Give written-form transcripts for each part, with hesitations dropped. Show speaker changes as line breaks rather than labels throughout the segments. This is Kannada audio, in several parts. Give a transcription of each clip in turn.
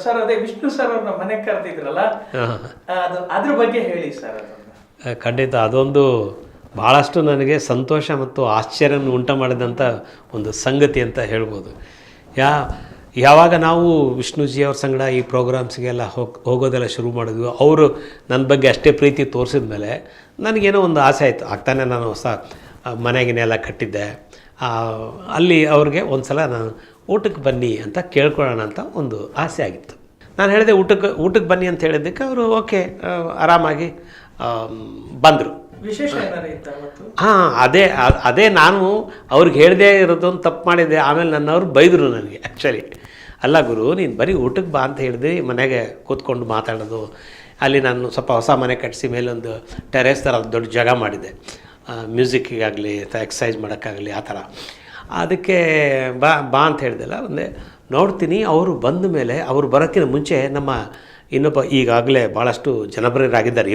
ಸರ್ ಅದೇ ವಿಷ್ಣು ಸರ್ ಅವ್ರನ್ನ ಮನೆಗೆ ಕರೆದಿದ್ರಲ್ಲ, ಅದು ಅದ್ರ ಬಗ್ಗೆ ಹೇಳಿ ಸರ್. ಅದನ್ನು
ಖಂಡಿತ ಅದೊಂದು ಭಾಳಷ್ಟು ನನಗೆ ಸಂತೋಷ ಮತ್ತು ಆಶ್ಚರ್ಯನ ಉಂಟು ಮಾಡಿದಂಥ ಒಂದು ಸಂಗತಿ ಅಂತ ಹೇಳ್ಬೋದು. ಯಾವಾಗ ನಾವು ವಿಷ್ಣುಜಿ ಅವ್ರ ಸಂಗಡ ಈ ಪ್ರೋಗ್ರಾಮ್ಸ್ಗೆಲ್ಲ ಹೋಗೋದೆಲ್ಲ ಶುರು ಮಾಡಿದ್ವಿ, ಅವರು ನನ್ನ ಬಗ್ಗೆ ಅಷ್ಟೇ ಪ್ರೀತಿ ತೋರಿಸಿದ ಮೇಲೆ ನನಗೇನೋ ಒಂದು ಆಸೆ ಆಯಿತು. ಆಗ್ತಾನೆ ನಾನು ಹೊಸ ಮನೆಗಿನೆಲ್ಲ ಕಟ್ಟಿದ್ದೆ, ಅಲ್ಲಿ ಅವ್ರಿಗೆ ಒಂದು ಸಲ ನಾನು ಊಟಕ್ಕೆ ಬನ್ನಿ ಅಂತ ಕೇಳ್ಕೊಳ್ಳೋಣ ಅಂತ ಒಂದು ಆಸೆ ಆಗಿತ್ತು. ನಾನು ಹೇಳಿದೆ ಊಟಕ್ಕೆ ಬನ್ನಿ ಅಂತ ಹೇಳಿದ್ದಕ್ಕೆ ಅವರು ಓಕೆ ಆರಾಮಾಗಿ ಬಂದರು.
ವಿಶೇಷ
ಹಾಂ, ಅದೇ ನಾನು ಅವ್ರಿಗೆ ಹೇಳದೇ ಇರೋದೊಂದು ತಪ್ಪು ಮಾಡಿದ್ದೆ. ಆಮೇಲೆ ನನ್ನವ್ರು ಬೈದರು ನನಗೆ. ಆ್ಯಕ್ಚುಲಿ ಅಲ್ಲ ಗುರು, ನೀನು ಬರೀ ಊಟಕ್ಕೆ ಬಾ ಅಂತ ಹೇಳಿದೆ, ಮನೆಗೆ ಕೂತ್ಕೊಂಡು ಮಾತಾಡೋದು. ಅಲ್ಲಿ ನಾನು ಸ್ವಲ್ಪ ಹೊಸ ಮನೆ ಕಟ್ಟಿಸಿ ಮೇಲೊಂದು ಟೆರೇಸ್ ಥರ ದೊಡ್ಡ ಜಾಗ ಮಾಡಿದ್ದೆ, ಮ್ಯೂಸಿಕ್ಕಿಗಾಗಲಿ ಅಥವಾ ಎಕ್ಸಸೈಸ್ ಮಾಡೋಕ್ಕಾಗಲಿ ಆ ಥರ. ಅದಕ್ಕೆ ಬಾ ಅಂತ ಹೇಳಿದೆಲ್ಲ ಒಂದೇ ನೋಡ್ತೀನಿ. ಅವರು ಬಂದ ಮೇಲೆ, ಅವರು ಬರೋಕ್ಕಿಂತ ಮುಂಚೆ ನಮ್ಮ ಇನ್ನೊಬ್ಬ ಈಗಾಗಲೇ ಭಾಳಷ್ಟು ಜನಪ್ರಿಯರಾಗಿದ್ದಾರೆ.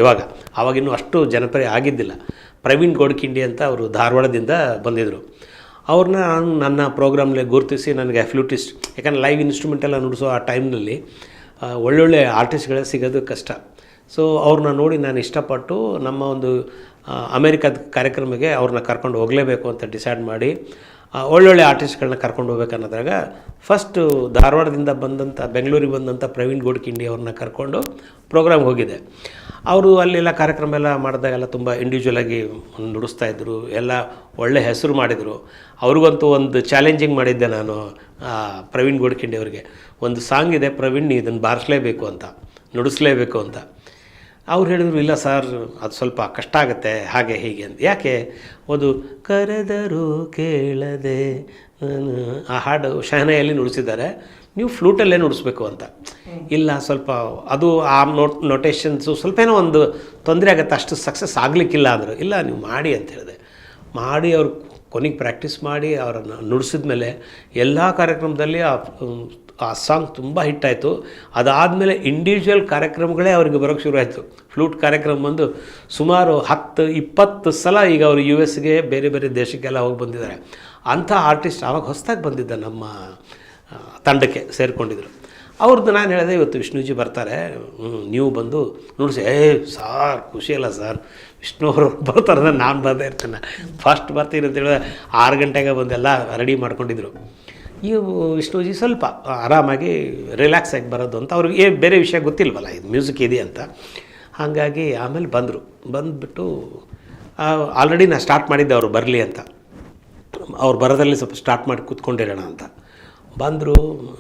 ಆವಾಗಿನ್ನೂ ಅಷ್ಟು ಜನಪ್ರಿಯ ಆಗಿದ್ದಿಲ್ಲ, ಪ್ರವೀಣ್ ಗೋಡ್ಕಿಂಡಿ ಅಂತ ಅವರು ಧಾರವಾಡದಿಂದ ಬಂದಿದ್ದರು. ಅವ್ರನ್ನ ನಾನು ನನ್ನ ಪ್ರೋಗ್ರಾಮ್ನಲ್ಲಿ ಗುರುತಿಸಿ, ನನಗೆ ಫ್ಲೂಟಿಸ್ಟ್, ಯಾಕಂದರೆ ಲೈವ್ ಇನ್ಸ್ಟ್ರೂಮೆಂಟೆಲ್ಲ ನುಡಿಸೋ ಆ ಟೈಮ್ನಲ್ಲಿ ಒಳ್ಳೊಳ್ಳೆ ಆರ್ಟಿಸ್ಟ್ಗಳೇ ಸಿಗೋದು ಕಷ್ಟ. ಸೊ ಅವ್ರನ್ನ ನೋಡಿ ನಾನು ಇಷ್ಟಪಟ್ಟು ನಮ್ಮ ಒಂದು ಅಮೇರಿಕಾದ ಕಾರ್ಯಕ್ರಮಕ್ಕೆ ಅವ್ರನ್ನ ಕರ್ಕೊಂಡು ಹೋಗಲೇಬೇಕು ಅಂತ ಡಿಸೈಡ್ ಮಾಡಿ ಒಳ್ಳೊಳ್ಳೆ ಆರ್ಟಿಸ್ಟ್ಗಳನ್ನ ಕರ್ಕೊಂಡು ಹೋಗ್ಬೇಕು ಅನ್ನೋದ್ರಾಗ ಫಸ್ಟು ಧಾರವಾಡದಿಂದ ಬಂದಂಥ, ಬೆಂಗಳೂರಿಗೆ ಬಂದಂಥ ಪ್ರವೀಣ್ ಗೋಡ್ಕಿಂಡಿ ಅವ್ರನ್ನ ಕರ್ಕೊಂಡು ಪ್ರೋಗ್ರಾಮ್ಗೆ ಹೋಗಿದ್ದೆ. ಅವರು ಅಲ್ಲೆಲ್ಲ ಕಾರ್ಯಕ್ರಮ ಎಲ್ಲ ಮಾಡಿದಾಗೆಲ್ಲ ತುಂಬ ಇಂಡಿವಿಜುವಲಾಗಿ ನುಡಿಸ್ತಾಯಿದ್ರು, ಎಲ್ಲ ಒಳ್ಳೆ ಹೆಸರು ಮಾಡಿದರು. ಅವ್ರಿಗಂತೂ ಒಂದು ಚಾಲೆಂಜಿಂಗ್ ಮಾಡಿದ್ದೆ ನಾನು ಪ್ರವೀಣ್ ಗೋಡ್ಕಿಂಡಿ ಅವ್ರಿಗೆ. ಒಂದು ಸಾಂಗ್ ಇದೆ, ಪ್ರವೀಣ್ ಇದನ್ನು ಬಾರಿಸಲೇಬೇಕು ಅಂತ, ನುಡಿಸ್ಲೇಬೇಕು ಅಂತ. ಅವ್ರು ಹೇಳಿದ್ರು ಇಲ್ಲ ಸರ್, ಅದು ಸ್ವಲ್ಪ ಕಷ್ಟ ಆಗುತ್ತೆ ಹಾಗೆ ಹೀಗೆ ಅಂತ. ಯಾಕೆ? ಒಂದು ಕರೆದರೂ ಕೇಳದೆ ಆ ಹಾಡು ಶಹನಾಯಲ್ಲಿ ನುಡಿಸಿದ್ದಾರೆ, ನೀವು ಫ್ಲೂಟಲ್ಲೇ ನುಡಿಸ್ಬೇಕು ಅಂತ. ಇಲ್ಲ ಸ್ವಲ್ಪ ಅದು ಆ ನೋಟೇಷನ್ಸು ಸ್ವಲ್ಪ ಏನೋ ಒಂದು ತೊಂದರೆ ಆಗುತ್ತೆ, ಅಷ್ಟು ಸಕ್ಸಸ್ ಆಗಲಿಕ್ಕಿಲ್ಲ ಅಂದರು. ಇಲ್ಲ ನೀವು ಮಾಡಿ ಅಂತ ಹೇಳಿದೆ. ಮಾಡಿ ಅವ್ರು ಕೊನೆಗೆ ಪ್ರಾಕ್ಟೀಸ್ ಮಾಡಿ ಅವರನ್ನು ನುಡಿಸಿದ ಮೇಲೆ ಎಲ್ಲ ಕಾರ್ಯಕ್ರಮದಲ್ಲಿ ಆ ಸಾಂಗ್ ತುಂಬ ಹಿಟ್ಟಾಯಿತು. ಅದಾದಮೇಲೆ ಇಂಡಿವಿಜುವಲ್ ಕಾರ್ಯಕ್ರಮಗಳೇ ಅವ್ರಿಗೆ ಬರೋಕ್ಕೆ ಶುರು ಆಯಿತು. ಫ್ಲೂಟ್ ಕಾರ್ಯಕ್ರಮ ಬಂದು ಸುಮಾರು 10-20 ಸಲ ಈಗ ಅವರು US ಬೇರೆ ಬೇರೆ ದೇಶಕ್ಕೆಲ್ಲ ಹೋಗಿ ಬಂದಿದ್ದಾರೆ. ಅಂಥ ಆರ್ಟಿಸ್ಟ್ ಆವಾಗ ಹೊಸದಾಗಿ ಬಂದಿದ್ದ ನಮ್ಮ ತಂಡಕ್ಕೆ ಸೇರಿಕೊಂಡಿದ್ರು. ಅವ್ರದ್ದು ನಾನು ಹೇಳಿದೆ, ಇವತ್ತು ವಿಷ್ಣುಜಿ ಬರ್ತಾರೆ, ನೀವು ಬಂದು ನುಡಿಸಿ. ಸಾರ್ ಖುಷಿಯಲ್ಲ ಸರ್, ವಿಷ್ಣು ಅವರು ಬರ್ತಾರೆ, ನಾನು ಬಂದೇ ಇರ್ತೇನೆ, ಫಸ್ಟ್ ಬರ್ತೀನಿ ಅಂತ ಹೇಳಿದ್ರೆ 6 ಗಂಟೆಗೆ ಬಂದೆಲ್ಲ ರೆಡಿ ಮಾಡ್ಕೊಂಡಿದ್ರು. ಇವು ವಿಷ್ಣುಜಿ ಸ್ವಲ್ಪ ಆರಾಮಾಗಿ ರಿಲ್ಯಾಕ್ಸ್ ಆಗಿ ಬರೋದು ಅಂತ ಅವ್ರಿಗೆ ಬೇರೆ ವಿಷಯ ಗೊತ್ತಿಲ್ವಲ್ಲ, ಇದು ಮ್ಯೂಸಿಕ್ ಇದೆ ಅಂತ. ಹಾಗಾಗಿ ಆಮೇಲೆ ಬಂದುಬಿಟ್ಟು ಆಲ್ರೆಡಿ ನಾನು ಸ್ಟಾರ್ಟ್ ಮಾಡಿದ್ದೆ ಅವರು ಬರಲಿ ಅಂತ, ಅವ್ರು ಬರೋದಲ್ಲಿ ಸ್ವಲ್ಪ ಸ್ಟಾರ್ಟ್ ಮಾಡಿ ಕೂತ್ಕೊಂಡಿರೋಣ ಅಂತ. ಬಂದರು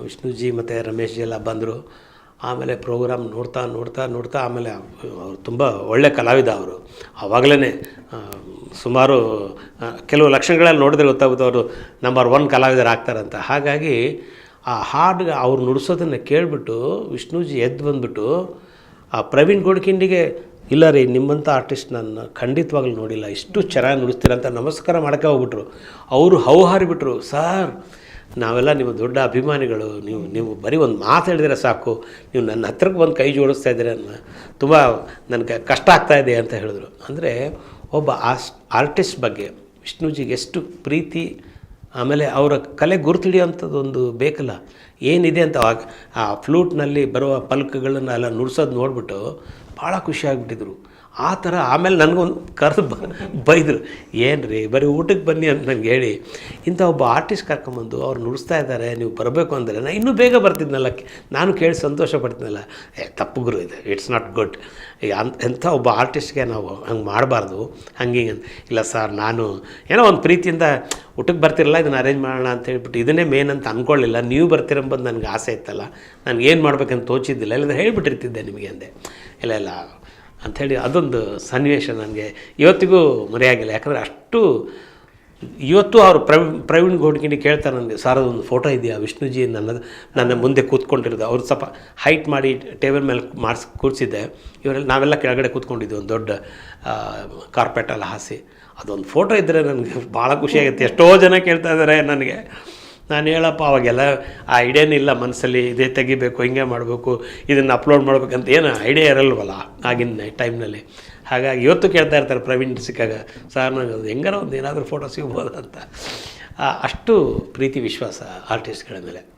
ವಿಷ್ಣುಜಿ ಮತ್ತು ರಮೇಶ್ ಜಿ ಎಲ್ಲ ಬಂದರು. ಆಮೇಲೆ ಪ್ರೋಗ್ರಾಮ್ ನೋಡ್ತಾ ಆಮೇಲೆ ಅವರು ತುಂಬ ಒಳ್ಳೆ ಕಲಾವಿದ. ಅವರು ಆವಾಗಲೇ ಸುಮಾರು ಕೆಲವು ಲಕ್ಷಣಗಳಲ್ಲಿ ನೋಡಿದ್ರೆ ಗೊತ್ತಾಗುತ್ತೆ ಅವರು ನಂಬರ್ 1 ಕಲಾವಿದರು ಆಗ್ತಾರಂತ. ಹಾಗಾಗಿ ಆ ಹಾಡಿಗೆ ಅವ್ರು ನುಡಿಸೋದನ್ನು ಕೇಳಿಬಿಟ್ಟು ವಿಷ್ಣುಜಿ ಎದ್ದು ಬಂದುಬಿಟ್ಟು ಆ ಪ್ರವೀಣ್ ಗೋಡ್ಕಿಂಡಿಗೆ, ಇಲ್ಲ ರೀ ನಿಮ್ಮಂಥ ಆರ್ಟಿಸ್ಟ್ ನಾನು ಖಂಡಿತವಾಗ್ಲೂ ನೋಡಿಲ್ಲ, ಇಷ್ಟು ಚೆನ್ನಾಗಿ ನುಡಿಸ್ತೀರಂತ ನಮಸ್ಕಾರ ಮಾಡೋಕ್ಕೆ ಹೋಗ್ಬಿಟ್ರು. ಅವರು ಹೌಹಾರಿಬಿಟ್ರು, ಸರ್ ನಾವೆಲ್ಲ ನಿಮ್ಮ ದೊಡ್ಡ ಅಭಿಮಾನಿಗಳು, ನೀವು ಬರೀ ಒಂದು ಮಾತು ಹೇಳಿದ್ರೆ ಸಾಕು, ನೀವು ನನ್ನ ಹತ್ರಕ್ಕೆ ಬಂದು ಕೈ ಜೋಡಿಸ್ತಾ ಇದ್ದೀರ, ತುಂಬ ನನಗೆ ಕಷ್ಟ ಆಗ್ತಾಯಿದೆ ಅಂತ ಹೇಳಿದ್ರು. ಅಂದರೆ ಒಬ್ಬ ಆರ್ಟಿಸ್ಟ್ ಬಗ್ಗೆ ವಿಷ್ಣುಜಿಗೆ ಎಷ್ಟು ಪ್ರೀತಿ, ಆಮೇಲೆ ಅವರ ಕಲೆ ಗುರುತಿಡಿಯೋಂಥದ್ದು ಒಂದು ಬೇಕಲ್ಲ, ಏನಿದೆ ಅಂತ. ಆ ಫ್ಲೂಟ್ನಲ್ಲಿ ಬರುವ ಪಲ್ಕಗಳನ್ನು ಎಲ್ಲ ನುಡ್ಸೋದು ನೋಡಿಬಿಟ್ಟು ಭಾಳ ಖುಷಿಯಾಗಿಬಿಟ್ಟಿದ್ರು. ಆ ಥರ ಆಮೇಲೆ ನನಗೊಂದು ಕರೆದು ಬೈದರು, ಏನು ರೀ ಬರೀ ಊಟಕ್ಕೆ ಬನ್ನಿ ಅಂತ ನನಗೆ ಹೇಳಿ ಇಂಥ ಒಬ್ಬ ಆರ್ಟಿಸ್ಟ್ ಕರ್ಕೊಂಬಂದು ಅವ್ರು ನುಡಿಸ್ತಾ ಇದ್ದಾರೆ, ನೀವು ಬರಬೇಕು ಅಂದರೆ ನಾನು ಇನ್ನೂ ಬೇಗ ಬರ್ತಿದ್ನಲ್ಲ, ನಾನು ಕೇಳಿ ಸಂತೋಷ ಪಡ್ತೀನಲ್ಲ. ತಪ್ಪು ಗುರು, ಇದು ಇಟ್ಸ್ ನಾಟ್ ಗುಡ್, ಎಂಥ ಒಬ್ಬ ಆರ್ಟಿಸ್ಟ್ಗೆ ನಾವು ಹಂಗೆ ಮಾಡಬಾರ್ದು, ಹಂಗೆ ಅಂತ. ಇಲ್ಲ ಸರ್, ನಾನು ಏನೋ ಒಂದು ಪ್ರೀತಿಯಿಂದ ಊಟಕ್ಕೆ ಬರ್ತಿರಲ್ಲ, ಇದನ್ನು ಅರೇಂಜ್ ಮಾಡೋಣ ಅಂತ ಹೇಳ್ಬಿಟ್ಟು ಇದನ್ನೇ ಮೇನ್ ಅಂತ ಅಂದ್ಕೊಳ್ಳಿಲ್ಲ, ನೀವು ಬರ್ತೀರಂಬಂದು ನನಗೆ ಆಸೆ ಇತ್ತಲ್ಲ, ನನಗೆ ಏನು ಮಾಡ್ಬೇಕಂತ ತೋಚಿದ್ದಿಲ್ಲ, ಇಲ್ಲಾಂದರೆ ಹೇಳಿಬಿಟ್ಟಿರ್ತಿದ್ದೆ ನಿಮಗೆ ಅಂದೆ. ಇಲ್ಲ ಅಂಥೇಳಿ ಅದೊಂದು ಸನ್ನಿವೇಶ ನನಗೆ ಇವತ್ತಿಗೂ ಮರೆಯಾಗಿಲ್ಲ. ಯಾಕಂದರೆ ಅಷ್ಟು ಇವತ್ತು ಅವರು ಪ್ರವೀಣ್ ಗೋಡ್ಕಿಂಡಿ ಕೇಳ್ತಾರೆ ನನಗೆ, ಸರ್ ಅದೊಂದು ಫೋಟೋ ಇದೆಯಾ ವಿಷ್ಣುಜಿ ನನ್ನ ಮುಂದೆ ಕೂತ್ಕೊಂಡಿರೋದು. ಅವ್ರು ಸ್ವಲ್ಪ ಹೈಟ್ ಮಾಡಿ ಟೇಬಲ್ ಮೇಲೆ ಕೂರಿಸಿದ್ದೆ, ಇವರೆಲ್ಲ ನಾವೆಲ್ಲ ಕೆಳಗಡೆ ಕೂತ್ಕೊಂಡಿದ್ವಿ ಒಂದು ದೊಡ್ಡ ಕಾರ್ಪೆಟೆಲ್ಲ ಹಾಸಿ. ಅದೊಂದು ಫೋಟೋ ಇದ್ದರೆ ನನಗೆ ಭಾಳ ಖುಷಿಯಾಗುತ್ತೆ. ಎಷ್ಟೋ ಜನ ಕೇಳ್ತಾ ಇದ್ದಾರೆ ನನಗೆ. ನಾನು ಹೇಳಪ್ಪ ಅವಾಗೆಲ್ಲ ಆ ಐಡಿಯಾನಿಲ್ಲ ಮನಸ್ಸಲ್ಲಿ, ಇದೇ ತೆಗಿಬೇಕು, ಹಿಂಗೆ ಮಾಡಬೇಕು, ಇದನ್ನು ಅಪ್ಲೋಡ್ ಮಾಡ್ಬೇಕಂತ ಏನು ಐಡಿಯಾ ಇರಲ್ವಲ್ಲ ಆಗಿನ ಟೈಮ್ನಲ್ಲಿ. ಹಾಗಾಗಿ ಇವತ್ತು ಕೇಳ್ತಾ ಇರ್ತಾರೆ ಪ್ರವೀಣ್ ಸಿಕ್ಕಾಗ, ಸರ್ ನನಗೆ ಹೆಂಗಾರ ಒಂದು ಏನಾದರೂ ಫೋಟೋ ಸಿಗ್ಬೋದು ಅಂತ. ಅಷ್ಟು ಪ್ರೀತಿ ವಿಶ್ವಾಸ ಆರ್ಟಿಸ್ಟ್ಗಳ ಮೇಲೆ.